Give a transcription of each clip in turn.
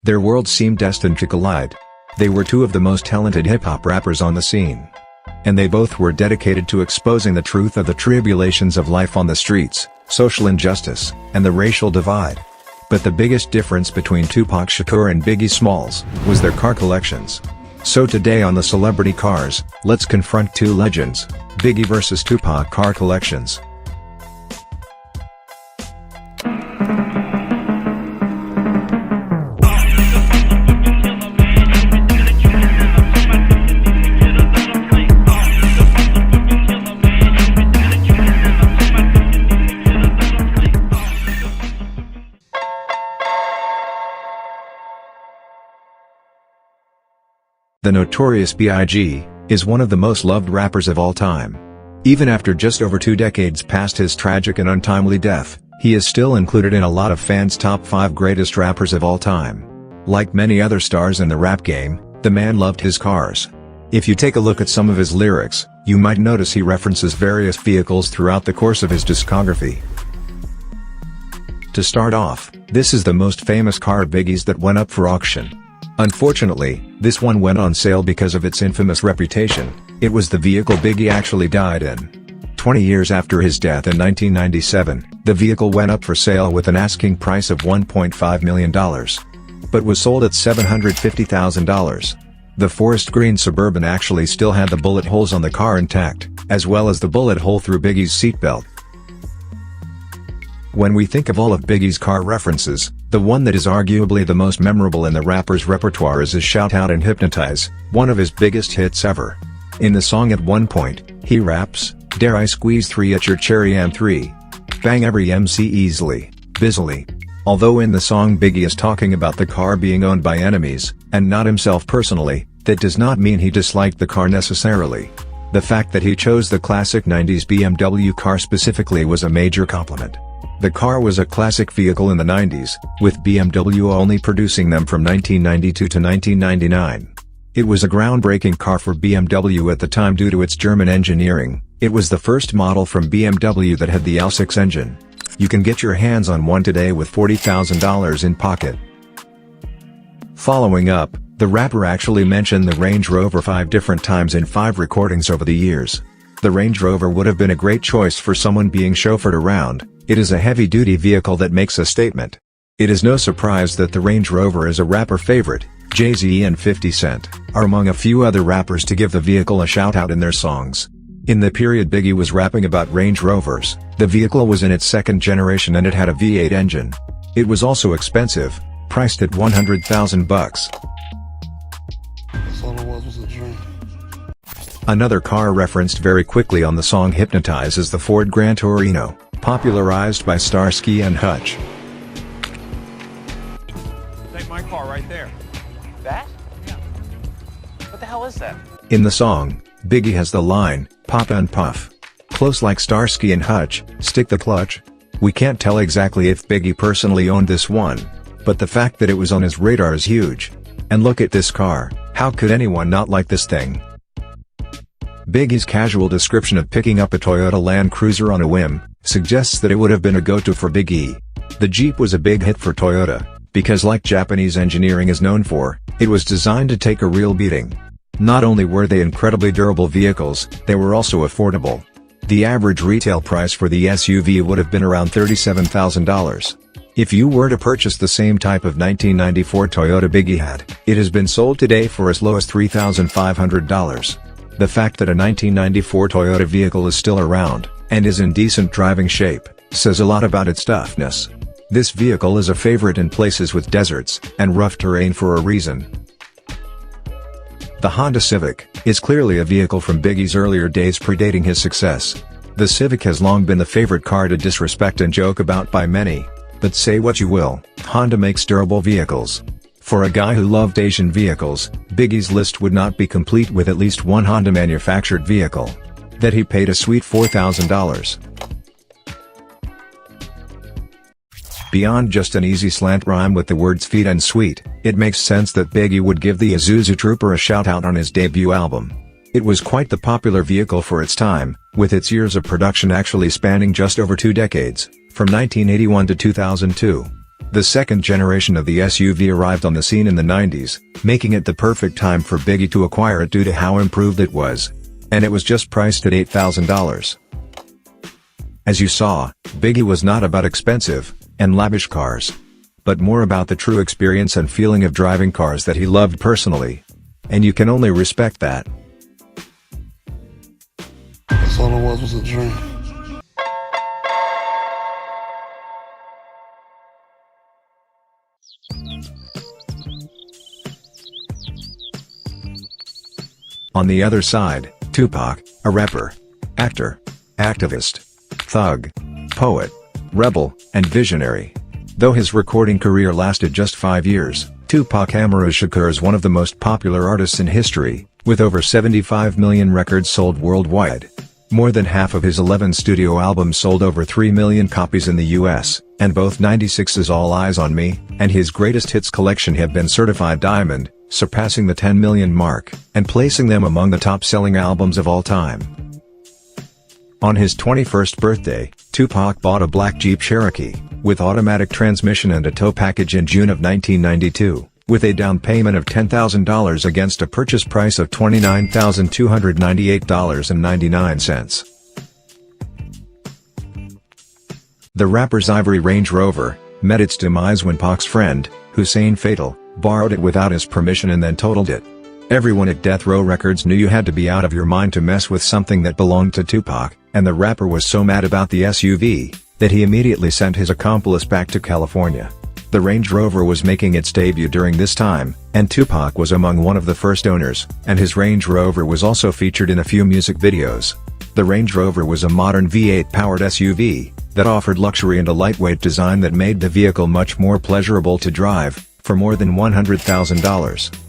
Their worlds seemed destined to collide. They were two of the most talented hip-hop rappers on the scene. And they both were dedicated to exposing the truth of the tribulations of life on the streets, social injustice, and the racial divide. But the biggest difference between Tupac Shakur and Biggie Smalls was their car collections. So today on the Celebrity Cars, let's confront two legends, Biggie vs Tupac car collections. The notorious B.I.G. is one of the most loved rappers of all time. Even after just over 2 decades past his tragic and untimely death, he is still included in a lot of fans' top 5 greatest rappers of all time. Like many other stars in the rap game, the man loved his cars. If you take a look at some of his lyrics, you might notice he references various vehicles throughout the course of his discography. To start off, this is the most famous car of Biggie's that went up for auction. Unfortunately, this one went on sale because of its infamous reputation. It was the vehicle Biggie actually died in. 20 years after his death in 1997, the vehicle went up for sale with an asking price of $1.5 million. But was sold at $750,000. The forest green Suburban actually still had the bullet holes on the car intact, as well as the bullet hole through Biggie's seatbelt. When we think of all of Biggie's car references, the one that is arguably the most memorable in the rapper's repertoire is his Shout Out and Hypnotize, one of his biggest hits ever. In the song at one point, he raps, "Dare I squeeze 3 at your cherry M3? Bang every MC easily, busily." Although in the song Biggie is talking about the car being owned by enemies, and not himself personally, that does not mean he disliked the car necessarily. The fact that he chose the classic 90s BMW car specifically was a major compliment. The car was a classic vehicle in the 90s, with BMW only producing them from 1992 to 1999. It was a groundbreaking car for BMW at the time due to its German engineering. It was the first model from BMW that had the L6 engine. You can get your hands on one today with $40,000 in pocket. Following up, the rapper actually mentioned the Range Rover 5 different times in 5 recordings over the years. The Range Rover would have been a great choice for someone being chauffeured around. It is a heavy-duty vehicle that makes a statement. It is no surprise that the Range Rover is a rapper favorite. Jay-Z and 50 Cent are among a few other rappers to give the vehicle a shout-out in their songs. In the period Biggie was rapping about Range Rovers, the vehicle was in its 2nd generation and it had a V8 engine. It was also expensive, priced at $100,000. Another car referenced very quickly on the song Hypnotize is the Ford Gran Torino, popularized by Starsky and Hutch. Take my car right there. That? Yeah. What the hell is that? In the song, Biggie has the line, "Pop and puff. Close like Starsky and Hutch, stick the clutch." We can't tell exactly if Biggie personally owned this one, but the fact that it was on his radar is huge. And look at this car, how could anyone not like this thing? Biggie's casual description of picking up a Toyota Land Cruiser on a whim suggests that it would have been a go-to for Biggie. The Jeep was a big hit for Toyota, because like Japanese engineering is known for, it was designed to take a real beating. Not only were they incredibly durable vehicles, they were also affordable. The average retail price for the SUV would have been around $37,000. If you were to purchase the same type of 1994 Toyota Biggie had, it has been sold today for as low as $3,500. The fact that a 1994 Toyota vehicle is still around, and is in decent driving shape, says a lot about its toughness. This vehicle is a favorite in places with deserts and rough terrain for a reason. The Honda Civic is clearly a vehicle from Biggie's earlier days predating his success. The Civic has long been the favorite car to disrespect and joke about by many. But say what you will, Honda makes durable vehicles. For a guy who loved Asian vehicles, Biggie's list would not be complete with at least one Honda manufactured vehicle that he paid a sweet $4,000. Beyond just an easy slant rhyme with the words feet and sweet, it makes sense that Biggie would give the Isuzu Trooper a shout-out on his debut album. It was quite the popular vehicle for its time, with its years of production actually spanning just over 2 decades, from 1981 to 2002. The second generation of the SUV arrived on the scene in the 90s, making it the perfect time for Biggie to acquire it due to how improved it was. And it was just priced at $8,000. As you saw, Biggie was not about expensive and lavish cars, but more about the true experience and feeling of driving cars that he loved personally. And you can only respect that. That's all it was a dream. On the other side, Tupac, a rapper, actor, activist, thug, poet, rebel, and visionary. Though his recording career lasted just 5 years, Tupac Amaru Shakur is one of the most popular artists in history, with over 75 million records sold worldwide. More than half of his 11 studio albums sold over 3 million copies in the US, and both 96's All Eyes on Me and his greatest hits collection have been certified diamond, surpassing the 10 million mark, and placing them among the top-selling albums of all time. On his 21st birthday, Tupac bought a black Jeep Cherokee, with automatic transmission and a tow package in June of 1992, with a down payment of $10,000 against a purchase price of $29,298.99. The rapper's ivory Range Rover met its demise when Pac's friend, Hussein Fatal, borrowed it without his permission and then totaled it. Everyone at Death Row Records knew you had to be out of your mind to mess with something that belonged to Tupac, and the rapper was so mad about the SUV, that he immediately sent his accomplice back to California. The Range Rover was making its debut during this time, and Tupac was among one of the first owners, and his Range Rover was also featured in a few music videos. The Range Rover was a modern V8-powered SUV, that offered luxury and a lightweight design that made the vehicle much more pleasurable to drive, for more than $100,000.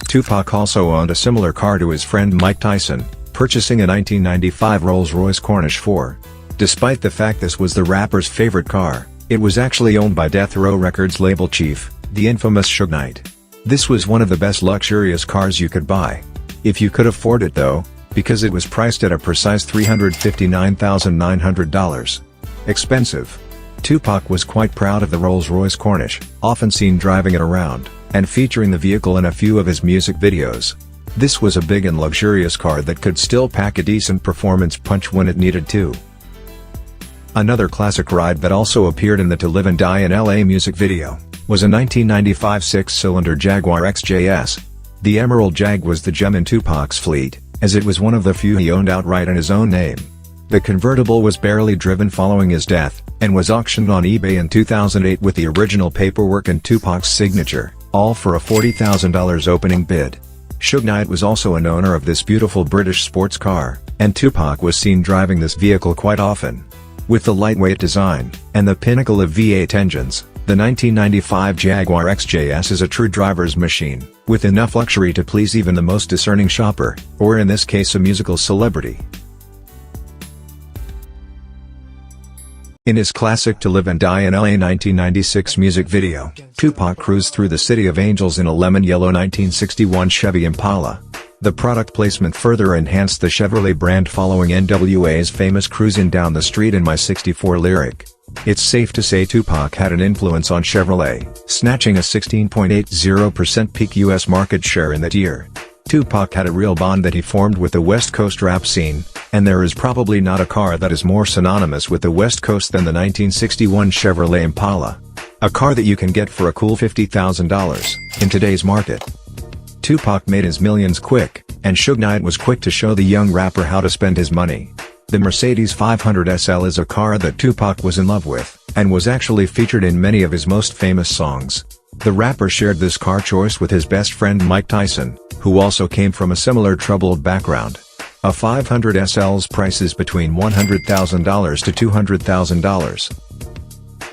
Tupac also owned a similar car to his friend Mike Tyson, purchasing a 1995 Rolls-Royce Corniche 4. Despite the fact this was the rapper's favorite car, it was actually owned by Death Row Records label chief, the infamous Suge Knight. This was one of the best luxurious cars you could buy. If you could afford it though, because it was priced at a precise $359,900. Expensive. Tupac was quite proud of the Rolls-Royce Corniche, often seen driving it around, and featuring the vehicle in a few of his music videos. This was a big and luxurious car that could still pack a decent performance punch when it needed to. Another classic ride that also appeared in the To Live and Die in LA music video, was a 1995 6-cylinder Jaguar XJS. The Emerald Jag was the gem in Tupac's fleet, as it was one of the few he owned outright in his own name. The convertible was barely driven following his death, and was auctioned on eBay in 2008 with the original paperwork and Tupac's signature, all for a $40,000 opening bid. Suge Knight was also an owner of this beautiful British sports car, and Tupac was seen driving this vehicle quite often. With the lightweight design, and the pinnacle of V8 engines, the 1995 Jaguar XJS is a true driver's machine, with enough luxury to please even the most discerning shopper, or in this case a musical celebrity. In his classic To Live and Die in LA 1996 music video, Tupac cruised through the City of Angels in a lemon yellow 1961 Chevy Impala. The product placement further enhanced the Chevrolet brand following NWA's famous Cruisin' Down the Street in My 64 lyric. It's safe to say Tupac had an influence on Chevrolet, snatching a 16.80% peak US market share in that year. Tupac had a real bond that he formed with the West Coast rap scene, and there is probably not a car that is more synonymous with the West Coast than the 1961 Chevrolet Impala. A car that you can get for a cool $50,000, in today's market. Tupac made his millions quick, and Suge Knight was quick to show the young rapper how to spend his money. The Mercedes 500 SL is a car that Tupac was in love with, and was actually featured in many of his most famous songs. The rapper shared this car choice with his best friend Mike Tyson, who also came from a similar troubled background. A 500 SL's price is between $100,000 to $200,000.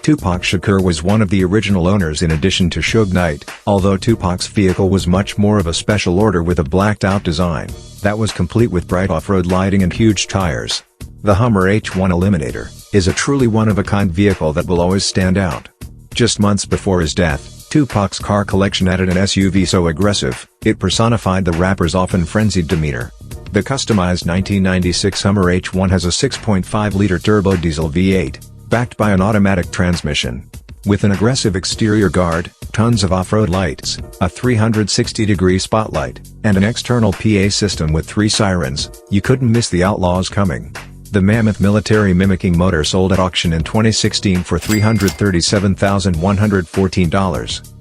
Tupac Shakur was one of the original owners in addition to Suge Knight, although Tupac's vehicle was much more of a special order with a blacked-out design, that was complete with bright off-road lighting and huge tires. The Hummer H1 Eliminator is a truly one-of-a-kind vehicle that will always stand out. Just months before his death, Tupac's car collection added an SUV so aggressive, it personified the rapper's often frenzied demeanor. The customized 1996 Hummer H1 has a 6.5-liter turbo diesel V8, Backed by an automatic transmission. With an aggressive exterior guard, tons of off-road lights, a 360-degree spotlight, and an external PA system with 3 sirens, you couldn't miss the Outlaws coming. The mammoth military mimicking motor sold at auction in 2016 for $337,114.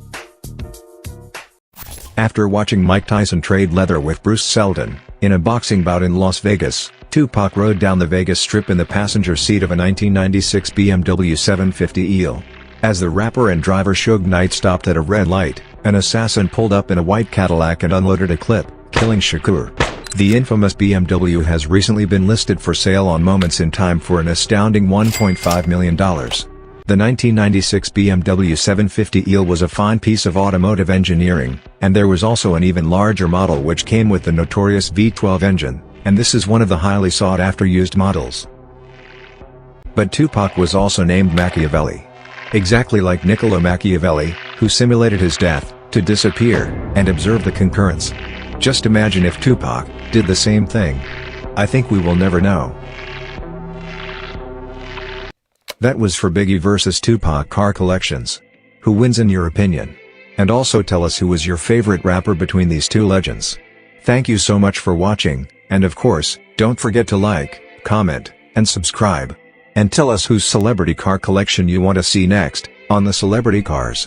After watching Mike Tyson trade leather with Bruce Seldon, in a boxing bout in Las Vegas, Tupac rode down the Vegas Strip in the passenger seat of a 1996 BMW 750 Eel. As the rapper and driver Suge Knight stopped at a red light, an assassin pulled up in a white Cadillac and unloaded a clip, killing Shakur. The infamous BMW has recently been listed for sale on Moments in Time for an astounding $1.5 million. The 1996 BMW 750 Eel was a fine piece of automotive engineering, and there was also an even larger model which came with the notorious V12 engine, and this is one of the highly sought-after used models. But Tupac was also named Machiavelli. Exactly like Niccolo Machiavelli, who simulated his death, to disappear, and observe the concurrence. Just imagine if Tupac did the same thing. I think we will never know. That was for Biggie vs Tupac car collections. Who wins in your opinion? And also tell us who was your favorite rapper between these two legends. Thank you so much for watching, and of course, don't forget to like, comment, and subscribe. And tell us whose celebrity car collection you want to see next, on the Celebrity Cars.